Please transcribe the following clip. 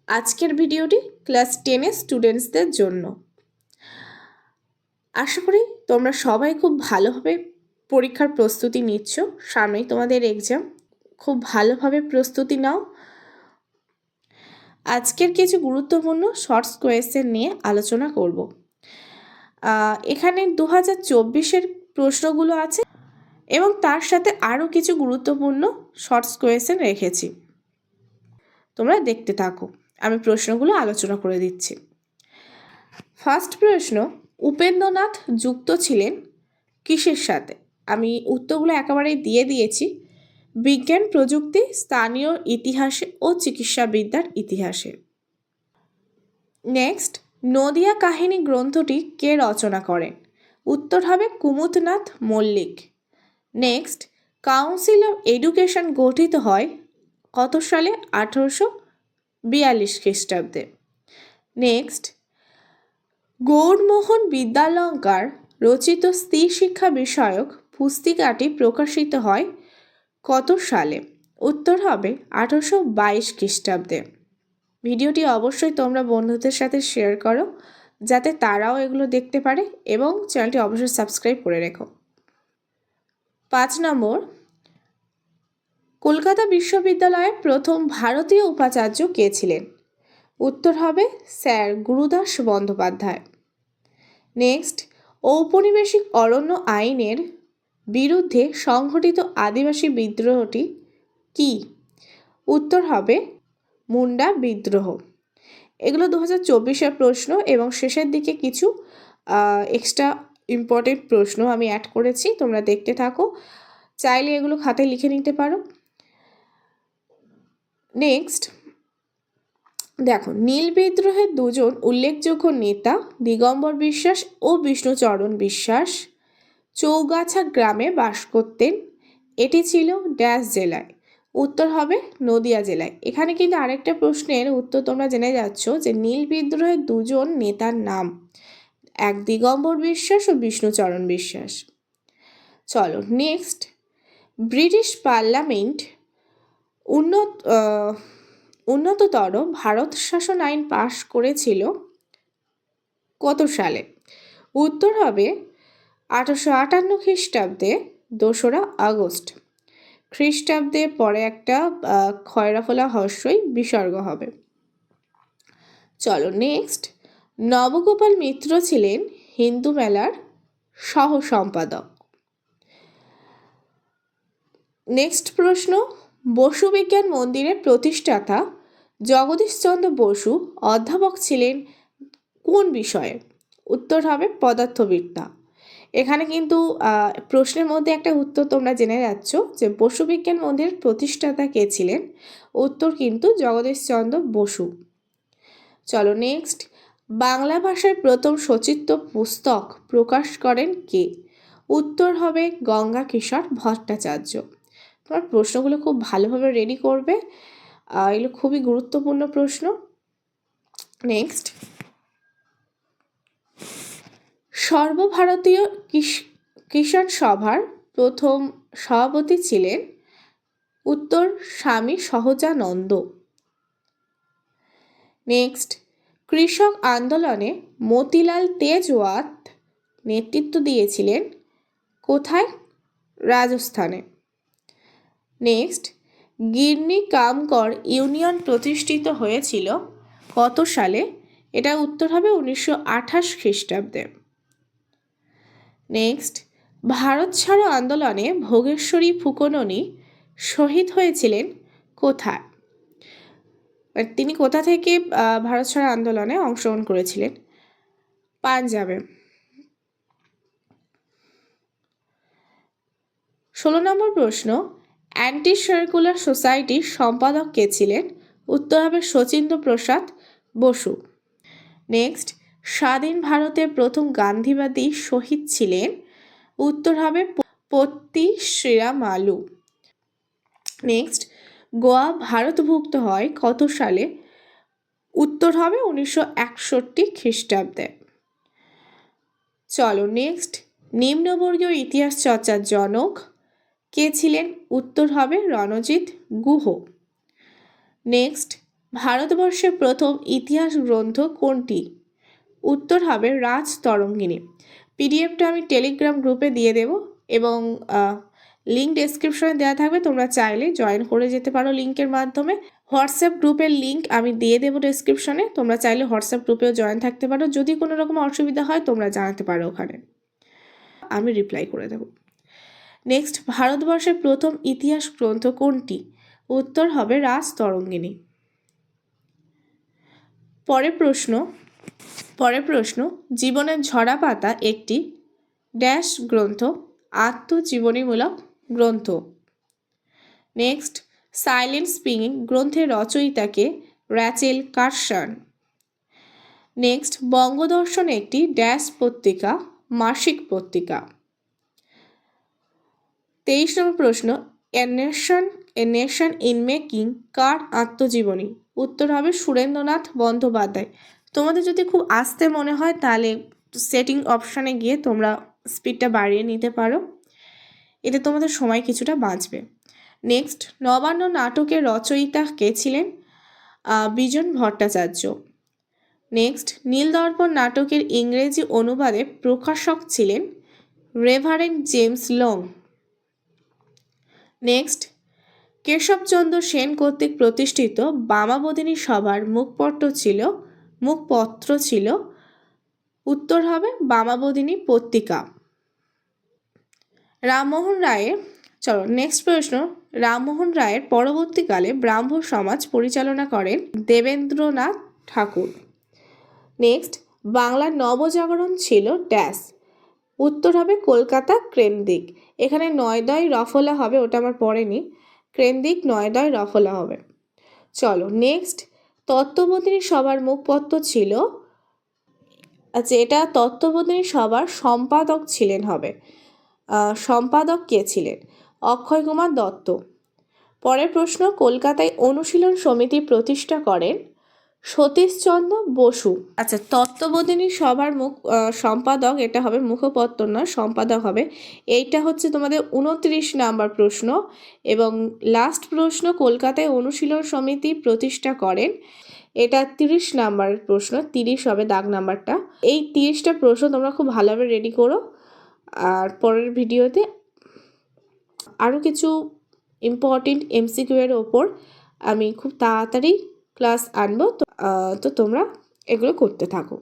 আজকের ভিডিওটি ক্লাস 10-এর স্টুডেন্টসদের জন্য। আশা করি তোমরা সবাই খুব ভালোভাবে পরীক্ষার প্রস্তুতি নিচ্ছ। সামনেই তোমাদের এক্সাম, খুব ভালোভাবে প্রস্তুতি নাও। আজকের কিছু গুরুত্বপূর্ণ শর্টস কোয়েশ্চেন নিয়ে আলোচনা করব। এখানে 2024-এর প্রশ্নগুলো আছে এবং তার সাথে আরও কিছু গুরুত্বপূর্ণ শর্টস কোয়েশ্চেন রেখেছি। তোমরা দেখতে থাকো, আমি প্রশ্নগুলো আলোচনা করে দিচ্ছি। ফার্স্ট প্রশ্ন, উপেন্দ্রনাথ যুক্ত ছিলেন কিসের সাথে? আমি উত্তরগুলো একেবারেই দিয়ে দিয়েছি। বিজ্ঞান, প্রযুক্তি, স্থানীয় ইতিহাসে ও চিকিৎসাবিদ্যার ইতিহাসে। নেক্সট, নদিয়া কাহিনী গ্রন্থটি কে রচনা করেন? উত্তর হবে Kumudnath Mallick. Next, council of education গঠিত হয় কত সালে? 1842 খ্রিস্টাব্দে। নেক্সট, গৌরমোহন বিদ্যালঙ্কার রচিত স্ত্রী শিক্ষা বিষয়ক পুস্তিকাটি প্রকাশিত হয় কত সালে? উত্তর হবে 1822 খ্রিস্টাব্দে। ভিডিওটি অবশ্যই তোমরা বন্ধুদের সাথে শেয়ার করো যাতে তারাও এগুলো দেখতে পারে, এবং চ্যানেলটি অবশ্যই সাবস্ক্রাইব করে রেখো। 5 নম্বর, কলকাতা বিশ্ববিদ্যালয়ের প্রথম ভারতীয় উপাচার্য কে ছিলেন? উত্তর হবে স্যার গুরুদাস বন্দ্যোপাধ্যায়। নেক্সট, ঔপনিবেশিক অরণ্য আইনের বিরুদ্ধে সংঘটিত আদিবাসী বিদ্রোহটি কি? উত্তর হবে মুন্ডা বিদ্রোহ। এগুলো 2024-এর প্রশ্ন এবং শেষের দিকে কিছু এক্সট্রা ইম্পর্টেন্ট প্রশ্ন আমি অ্যাড করেছি, তোমরা দেখতে থাকো, চাইলে এগুলো খাতায় লিখে নিতে পারো। নেক্সট দেখো, নীল বিদ্রোহের দুজন উল্লেখযোগ্য নেতা দিগম্বর বিশ্বাস ও বিষ্ণুচরণ বিশ্বাস চৌগাছা গ্রামে বাস করতেন। এটি ছিল ড্যাশ জেলায়? উত্তর হবে নদিয়া জেলায়। এখানে কিন্তু আরেকটা প্রশ্নের উত্তর তোমরা জেনে যাচ্ছ যে নীল বিদ্রোহের দুজন নেতার নাম, এক দিগম্বর বিশ্বাস ও বিষ্ণুচরণ বিশ্বাস। চলো নেক্সট, ব্রিটিশ পার্লামেন্ট উন্নততর ভারত শাসন আইন পাশ করেছিল কত সালে? উত্তর হবে 1858 খ্রিস্টাব্দে 2রা আগস্ট। খ্রিস্টাব্দের পরে একটা খয়রাফলা হর্ষই বিসর্গ হবে। চলো নেক্সট, নবগোপাল মিত্র ছিলেন হিন্দু মেলার সহ সম্পাদক। নেক্সট প্রশ্ন, বসু বিজ্ঞান মন্দিরের প্রতিষ্ঠাতা জগদীশচন্দ্র বসু অধ্যাপক ছিলেন কোন বিষয়ে? উত্তর হবে পদার্থবিদ্যা। এখানে কিন্তু প্রশ্নের মধ্যে একটা উত্তর তোমরা জেনে যাচ্ছ যে বসু বিজ্ঞান মন্দিরের প্রতিষ্ঠাতা কে ছিলেন। উত্তর কিন্তু জগদীশচন্দ্র বসু। চলো নেক্সট, বাংলা ভাষায় প্রথম সচিত্র পুস্তক প্রকাশ করেন কে? উত্তর হবে গঙ্গা কিশোর ভট্টাচার্য। তোমার প্রশ্নগুলো খুব ভালোভাবে রেডি করবে, এগুলো খুবই গুরুত্বপূর্ণ প্রশ্ন। নেক্সট, সর্বভারতীয় কিষাণ সভার প্রথম সভাপতি ছিলেন? উত্তর স্বামী সহজানন্দ। নেক্সট, কৃষক আন্দোলনে মতিলাল তেজওয়াত নেতৃত্ব দিয়েছিলেন কোথায়? রাজস্থানে। নেক্সট, গিরনি কামকর ইউনিয়ন প্রতিষ্ঠিত হয়েছিল কত সালে? এটা উত্তর হবে 1928 খ্রিস্টাব্দে। নেক্সট, ভারত ছাড়ো আন্দোলনে ভোগেশ্বরী ফুকননি শহীদ হয়েছিলেন কোথায়? তিনি কোথা থেকে ভারত ছাড়ো আন্দোলনে অংশগ্রহণ করেছিলেন? পাঞ্জাবে। 16 নম্বর প্রশ্ন, অ্যান্টি সার্কুলার সোসাইটির সম্পাদক কে ছিলেন? উত্তর হবে শচীন্দ্র প্রসাদ বসু। নেক্সট, স্বাধীন ভারতের প্রথম গান্ধীবাদী শহীদ ছিলেন? উত্তর হবে পত্তি শ্রীরামালু। নেক্সট, গোয়া ভারতভুক্ত হয় কত সালে? উত্তর হবে 1961 খ্রিস্টাব্দে। চলো নেক্সট, নিম্নবর্গীয় ইতিহাস চর্চার জনক কে ছিলেন? উত্তর হবে রণজিৎ গুহ। নেক্সট, ভারতবর্ষের প্রথম ইতিহাস গ্রন্থ কোনটি? উত্তর হবে রাজতরঙ্গিনী। পিডিএফটা আমি টেলিগ্রাম গ্রুপে দিয়ে দেব এবং লিঙ্ক ডেসক্রিপশনে দেওয়া থাকবে, তোমরা চাইলে জয়েন করে যেতে পারো লিঙ্কের মাধ্যমে। হোয়াটসঅ্যাপ গ্রুপের লিঙ্ক আমি দিয়ে দেবো ডেসক্রিপশনে, তোমরা চাইলে হোয়াটসঅ্যাপ গ্রুপেও জয়েন থাকতে পারো। যদি কোনো রকম অসুবিধা হয় তোমরা জানাতে পারো, ওখানে আমি রিপ্লাই করে দেবো। নেক্সট, ভারতবর্ষের প্রথম ইতিহাস গ্রন্থ কোনটি? উত্তর হবে রাজতরঙ্গিনী। পরের প্রশ্ন, জীবনের ঝরা পাতা একটি ড্যাশ গ্রন্থ, আত্মজীবনীমূলক গ্রন্থ। নেক্সট, সাইলেন্ট স্প্রিং গ্রন্থের রচয়িতাকে? Rachel Carson. নেক্সট, বঙ্গদর্শন একটি ড্যাশ পত্রিকা, মাসিক পত্রিকা। 23 নম্বর প্রশ্ন, এ নেশন ইন মেকিং কার আত্মজীবনী? উত্তর হবে সুরেন্দ্রনাথ বন্দ্যোপাধ্যায়। তোমাদের যদি খুব আস্তে মনে হয় তাহলে সেটিং অপশানে গিয়ে তোমরা স্পিডটা বাড়িয়ে নিতে পারো, এতে তোমাদের সময় কিছুটা বাঁচবে। নেক্সট, নবান্ন নাটকের রচয়িতা কে ছিলেন? বিজন ভট্টাচার্য। নেক্সট, নীলদর্পণ নাটকের ইংরেজি অনুবাদে প্রকাশক ছিলেন reverend James Long. Next, Keshabchandra Sen কর্তৃক প্রতিষ্ঠিত বামাবোধিনী সভার মুখপত্র ছিল? উত্তর হবে বামাবোধিনী পত্রিকা। নেক্সট প্রশ্ন, রামমোহন রায়ের পরবর্তীকালে ব্রাহ্ম সমাজ পরিচালনা করেন দেবেন্দ্রনাথ ঠাকুর। নেক্সট, বাংলার নবজাগরণ ছিল ড্যাশ? উত্তর হবে কলকাতা কেন্দ্রিক। এখানে নয়দয় রফলা হবে, ওটা আমার পড়েনি, কেন্দ্রিক নয়দয় রফলা হবে। চলো নেক্সট, তত্ত্ববোধিনী সভার মুখপত্র ছিল? আচ্ছা, এটা তত্ত্ববোধিনী সভার সম্পাদক ছিলেন হবে। সম্পাদক কে ছিলেন? অক্ষয় কুমার দত্ত। পরের প্রশ্ন, কলকাতায় অনুশীলন সমিতি প্রতিষ্ঠা করেন সতীশচন্দ্র বসু। আচ্ছা, তত্ত্ববোধিনী সভার সম্পাদক, এটা হবে মুখপত্র নয়, সম্পাদক হবে। এইটা হচ্ছে তোমাদের 29 নাম্বার প্রশ্ন। এবং লাস্ট প্রশ্ন, কলকাতায় অনুশীলন সমিতি প্রতিষ্ঠা করেন, এটা 30 নাম্বারের প্রশ্ন, 30 হবে দাগ নাম্বারটা। এই 30টা প্রশ্ন তোমরা খুব ভালোভাবে রেডি করো। আর পরের ভিডিওতে আরও কিছু ইম্পর্টেন্ট এমসিকিউ এর ওপর আমি খুব তাড়াতাড়ি ক্লাস আনবো, তো তোমরা এগুলো করতে থাকো।